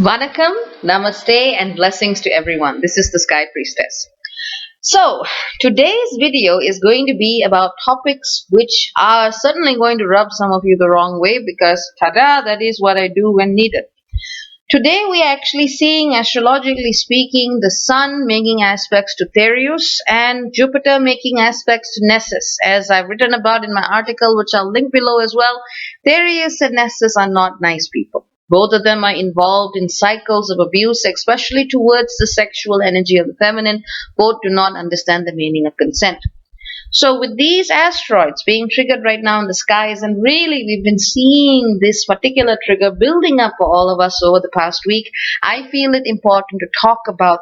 Vanakkam, Namaste, and blessings to everyone. This is the Sky Priestess. So, today's video is going to be about topics which are certainly going to rub some of you the wrong way because, tada, that is what I do when needed. Today we are actually seeing, astrologically speaking, the Sun making aspects to Therius and Jupiter making aspects to Nessus. As I've written about in my article, which I'll link below as well, Therius and Nessus are not nice people. Both of them are involved in cycles of abuse, especially towards the sexual energy of the feminine. Both do not understand the meaning of consent. So with these asteroids being triggered right now in the skies, and really we've been seeing this particular trigger building up for all of us over the past week, I feel it important to talk about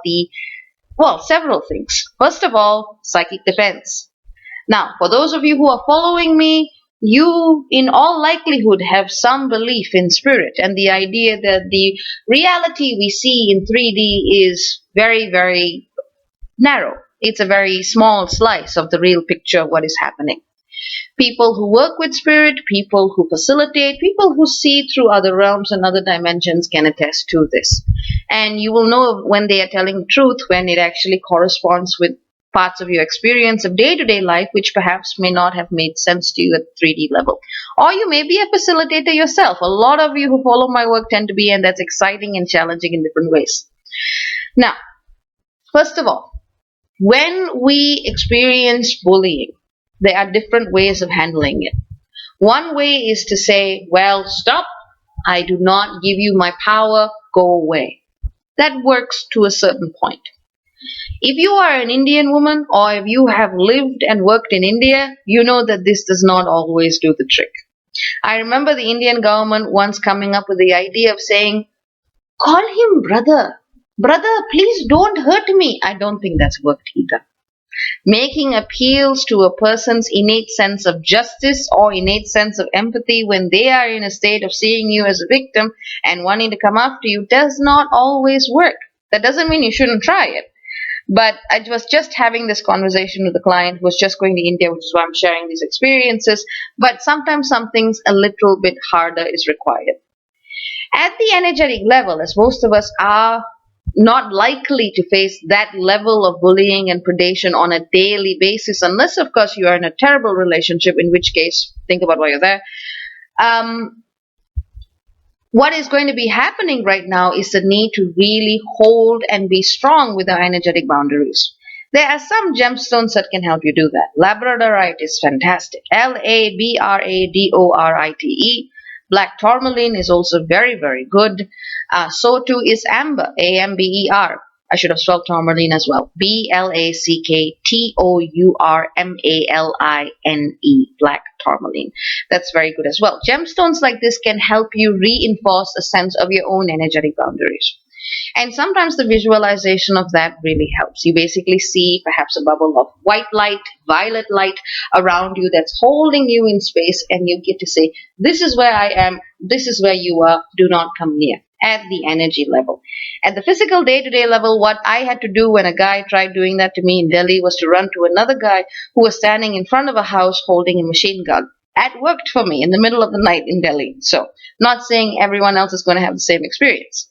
several things. First of all, psychic defense. Now, for those of you who are following me, you in all likelihood have some belief in spirit and the idea that the reality we see in 3D is very, very narrow. It's a very small slice of the real picture of what is happening. People who work with spirit, people who facilitate, people who see through other realms and other dimensions can attest to this. And you will know when they are telling the truth, when it actually corresponds with parts of your experience of day-to-day life, which perhaps may not have made sense to you at 3D level. Or you may be a facilitator yourself. A lot of you who follow my work tend to be, and that's exciting and challenging in different ways. Now, first of all, when we experience bullying, there are different ways of handling it. One way is to say, well, stop, I do not give you my power, go away. That works to a certain point. If you are an Indian woman or if you have lived and worked in India, you know that this does not always do the trick. I remember the Indian government once coming up with the idea of saying, call him brother. Brother, please don't hurt me. I don't think that's worked either. Making appeals to a person's innate sense of justice or innate sense of empathy when they are in a state of seeing you as a victim and wanting to come after you does not always work. That doesn't mean you shouldn't try it. But I was just having this conversation with a client who was just going to India, which is why I'm sharing these experiences. But sometimes something's a little bit harder is required. At the energetic level, as most of us are not likely to face that level of bullying and predation on a daily basis, unless, of course, you are in a terrible relationship, in which case, think about why you're there. What is going to be happening right now is the need to really hold and be strong with our energetic boundaries. There are some gemstones that can help you do that. Labradorite is fantastic. Labradorite. Black tourmaline is also very, very good. So too is amber, Amber. I should have spelled tourmaline as well. Blacktourmaline, black tourmaline. That's very good as well. Gemstones like this can help you reinforce a sense of your own energetic boundaries. And sometimes the visualization of that really helps. You basically see perhaps a bubble of white light, violet light around you that's holding you in space, and you get to say, this is where I am, this is where you are, do not come near, at the energy level. At the physical day-to-day level, what I had to do when a guy tried doing that to me in Delhi was to run to another guy who was standing in front of a house holding a machine gun. That worked for me in the middle of the night in Delhi. So, not saying everyone else is going to have the same experience.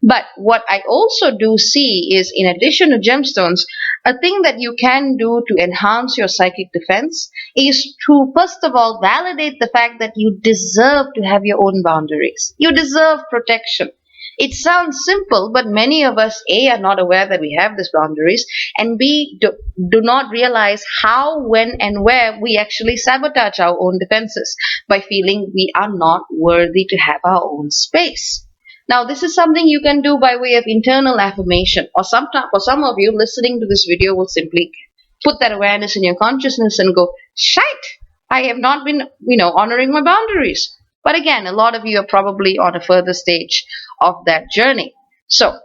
But what I also do see is, in addition to gemstones, a thing that you can do to enhance your psychic defense is to, first of all, validate the fact that you deserve to have your own boundaries. You deserve protection. It sounds simple, but many of us, A, are not aware that we have these boundaries, and B, do not realize how, when, and where we actually sabotage our own defenses by feeling we are not worthy to have our own space. Now, this is something you can do by way of internal affirmation, or sometimes for some of you listening to this video will simply put that awareness in your consciousness and go, shite, I have not been, honoring my boundaries. But again, a lot of you are probably on a further stage of that journey. So,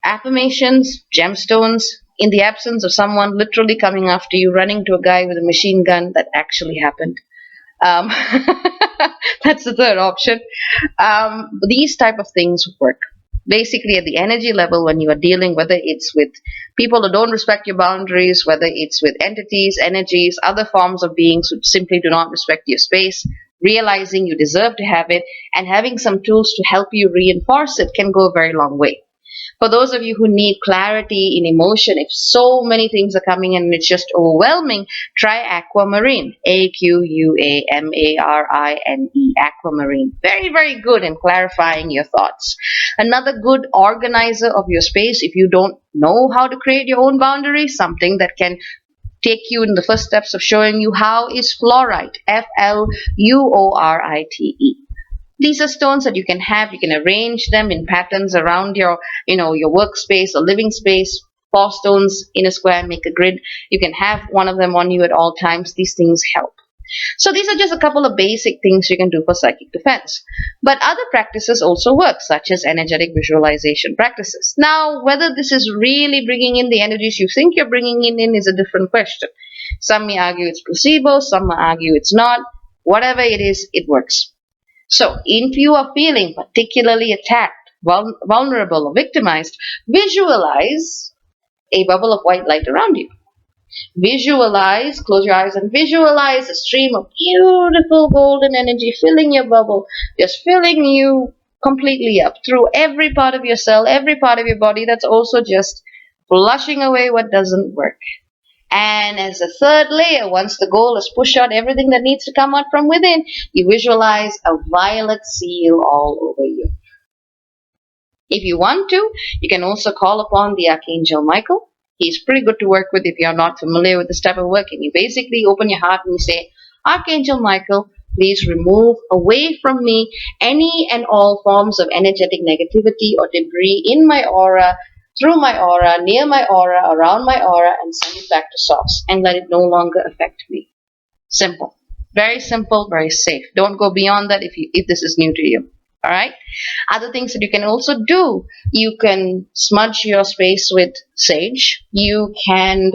affirmations, gemstones, in the absence of someone literally coming after you, running to a guy with a machine gun, that actually happened. That's the third option. These type of things work. Basically, at the energy level, when you are dealing, whether it's with people who don't respect your boundaries, whether it's with entities, energies, other forms of beings who simply do not respect your space, realizing you deserve to have it, and having some tools to help you reinforce it can go a very long way. For those of you who need clarity in emotion, if so many things are coming in and it's just overwhelming, try Aquamarine. Aquamarine. Aquamarine. Very, very good in clarifying your thoughts. Another good organizer of your space, if you don't know how to create your own boundaries, something that can take you in the first steps of showing you how, is fluorite. Fluorite. These are stones that you can have. You can arrange them in patterns around your workspace or living space. 4 stones in a square make a grid. You can have one of them on you at all times. These things help. So these are just a couple of basic things you can do for psychic defense. But other practices also work, such as energetic visualization practices. Now, whether this is really bringing in the energies you think you're bringing in is a different question. Some may argue it's placebo, some may argue it's not. Whatever it is, it works. So, if you are feeling particularly attacked, vulnerable, or victimized, visualize a bubble of white light around you. Visualize, close your eyes and visualize a stream of beautiful golden energy filling your bubble, just filling you completely up through every part of your cell, every part of your body. That's also just flushing away what doesn't work. And as a third layer, once the goal is push out everything that needs to come out from within, you visualize a violet seal all over you. If you want to, you can also call upon the Archangel Michael. He's pretty good to work with if you're not familiar with this type of work. And you basically open your heart and you say, Archangel Michael, please remove away from me any and all forms of energetic negativity or debris in my aura, through my aura, near my aura, around my aura, and send it back to source and let it no longer affect me. Simple. Very simple, very safe. Don't go beyond that if this is new to you. All right. Other things that you can also do, you can smudge your space with sage. You can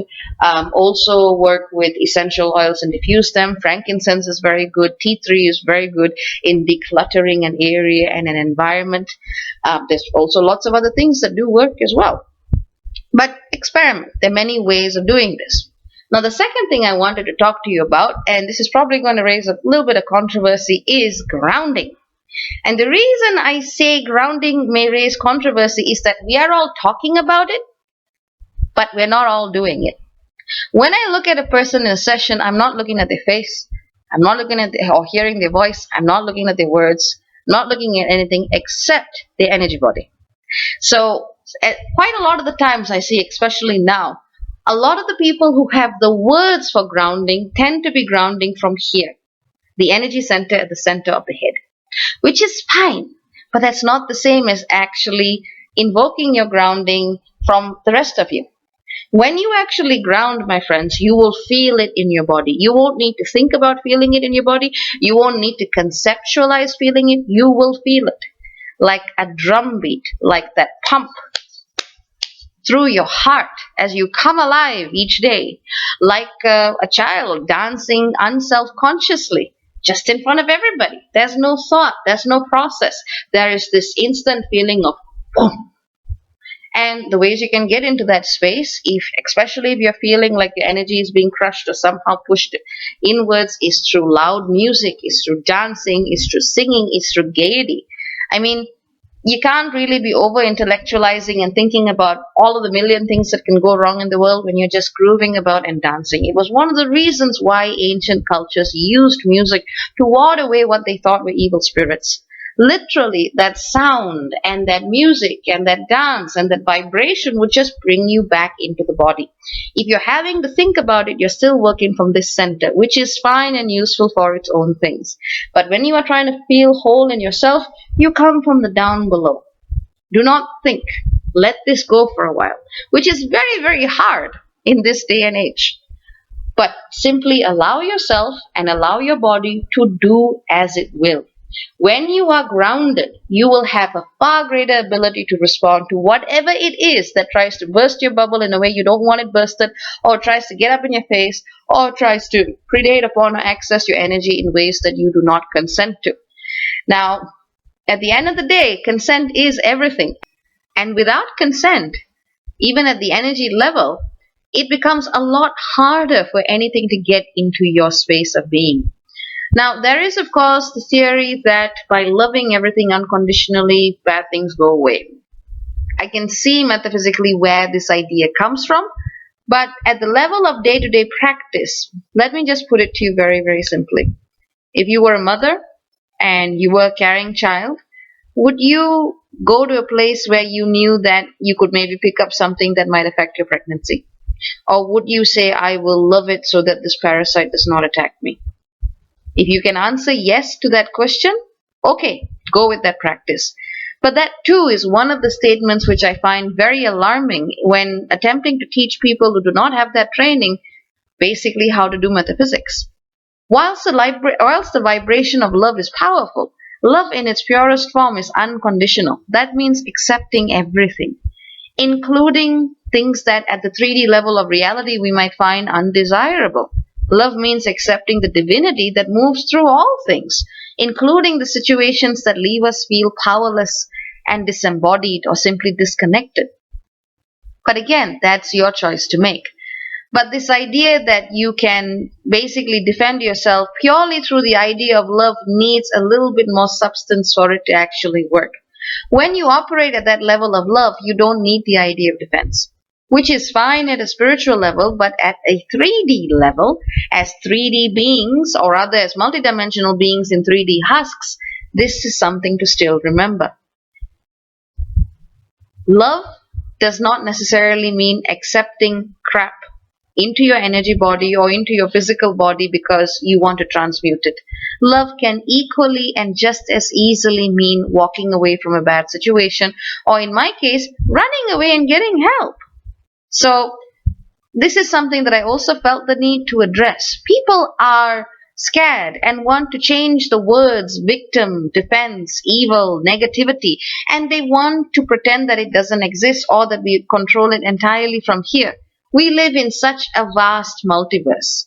also work with essential oils and diffuse them. Frankincense is very good. Tea tree is very good in decluttering an area and an environment. There's also lots of other things that do work as well. But experiment. There are many ways of doing this. Now, the second thing I wanted to talk to you about, and this is probably going to raise a little bit of controversy, is grounding. And the reason I say grounding may raise controversy is that we are all talking about it, but we're not all doing it. When I look at a person in a session, I'm not looking at their face. I'm not looking at or hearing their voice. I'm not looking at their words. I'm not looking at anything except their energy body. So quite a lot of the times I see, especially now, a lot of the people who have the words for grounding tend to be grounding from here, the energy center at the center of the head. Which is fine, but that's not the same as actually invoking your grounding from the rest of you. When you actually ground, my friends, you will feel it in your body. You won't need to think about feeling it in your body. You won't need to conceptualize feeling it. You will feel it like a drum beat, like that pump through your heart as you come alive each day, like a child dancing unself-consciously. Just in front of everybody. There's no thought. There's no process. There is this instant feeling of boom. And the ways you can get into that space, especially if you're feeling like your energy is being crushed or somehow pushed inwards, is through loud music, is through dancing, is through singing, is through gaiety. I mean, you can't really be over intellectualizing and thinking about all of the million things that can go wrong in the world when you're just grooving about and dancing. It was one of the reasons why ancient cultures used music to ward away what they thought were evil spirits. Literally, that sound and that music and that dance and that vibration would just bring you back into the body. If you're having to think about it, you're still working from this center, which is fine and useful for its own things. But when you are trying to feel whole in yourself, you come from the down below. Do not think. Let this go for a while, which is very, very hard in this day and age. But simply allow yourself and allow your body to do as it will. When you are grounded, you will have a far greater ability to respond to whatever it is that tries to burst your bubble in a way you don't want it bursted, or tries to get up in your face, or tries to predate upon or access your energy in ways that you do not consent to. Now, at the end of the day, consent is everything. And without consent, even at the energy level, it becomes a lot harder for anything to get into your space of being. Now, there is, of course, the theory that by loving everything unconditionally, bad things go away. I can see metaphysically where this idea comes from, but at the level of day to day practice, let me just put it to you very, very simply. If you were a mother and you were a carrying child, would you go to a place where you knew that you could maybe pick up something that might affect your pregnancy? Or would you say, I will love it so that this parasite does not attack me? If you can answer yes to that question, okay, go with that practice. But that too is one of the statements which I find very alarming when attempting to teach people who do not have that training basically how to do metaphysics. Whilst the vibration of love is powerful, love in its purest form is unconditional. That means accepting everything, including things that at the 3D level of reality we might find undesirable. Love means accepting the divinity that moves through all things, including the situations that leave us feel powerless and disembodied or simply disconnected. But again, that's your choice to make. But this idea that you can basically defend yourself purely through the idea of love needs a little bit more substance for it to actually work. When you operate at that level of love, you don't need the idea of defense, which is fine at a spiritual level, but at a 3D level, as 3D beings, or rather as multidimensional beings in 3D husks, this is something to still remember. Love does not necessarily mean accepting crap into your energy body or into your physical body because you want to transmute it. Love can equally and just as easily mean walking away from a bad situation, or in my case, running away and getting help. So, this is something that I also felt the need to address. People are scared and want to change the words victim, defense, evil, negativity, and they want to pretend that it doesn't exist or that we control it entirely from here. We live in such a vast multiverse.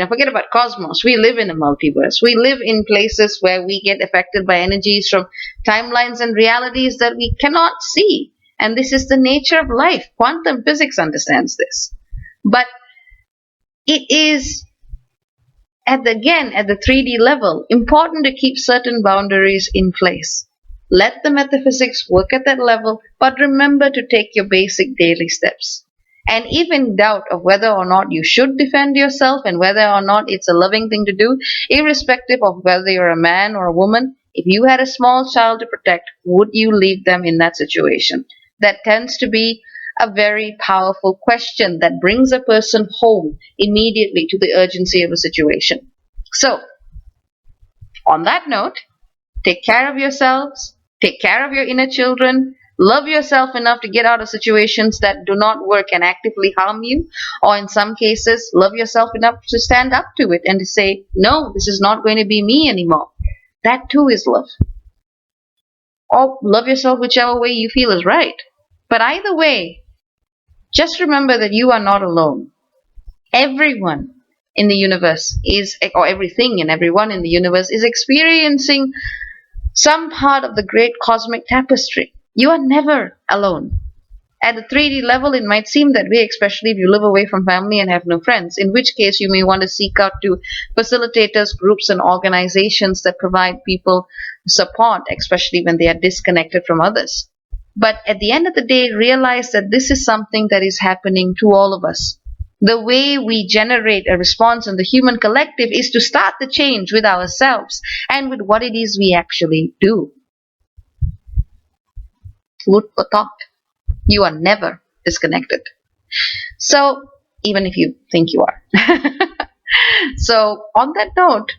Forget about cosmos. We live in a multiverse. We live in places where we get affected by energies from timelines and realities that we cannot see. And this is the nature of life. Quantum physics understands this. But it is, at the 3D level, important to keep certain boundaries in place. Let the metaphysics work at that level, but remember to take your basic daily steps. And if in doubt of whether or not you should defend yourself and whether or not it's a loving thing to do, irrespective of whether you're a man or a woman, if you had a small child to protect, would you leave them in that situation? That tends to be a very powerful question that brings a person home immediately to the urgency of a situation. So, on that note, take care of yourselves, take care of your inner children, love yourself enough to get out of situations that do not work and actively harm you, or in some cases, love yourself enough to stand up to it and to say, no, this is not going to be me anymore. That too is love. Or love yourself whichever way you feel is right. But either way, just remember that you are not alone. Everyone in the universe or everything and everyone in the universe is experiencing some part of the great cosmic tapestry. You are never alone. At the 3D level, it might seem that way, especially if you live away from family and have no friends, in which case you may want to seek out to facilitators, groups, and organizations that provide people support, especially when they are disconnected from others. But at the end of the day, realize that this is something that is happening to all of us. The way we generate a response in the human collective is to start the change with ourselves and with what it is we actually do. Food for thought. You are never disconnected. So, even if you think you are. So, on that note,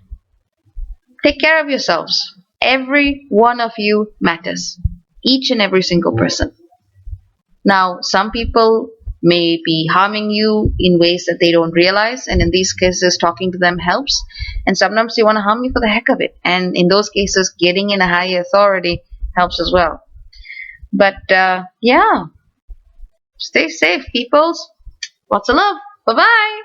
take care of yourselves. Every one of you matters. Each and every single person. Now, some people may be harming you in ways that they don't realize, and in these cases, talking to them helps. And sometimes they want to harm you for the heck of it. And in those cases, getting in a higher authority helps as well. But, yeah. Stay safe, peoples. Lots of love. Bye-bye.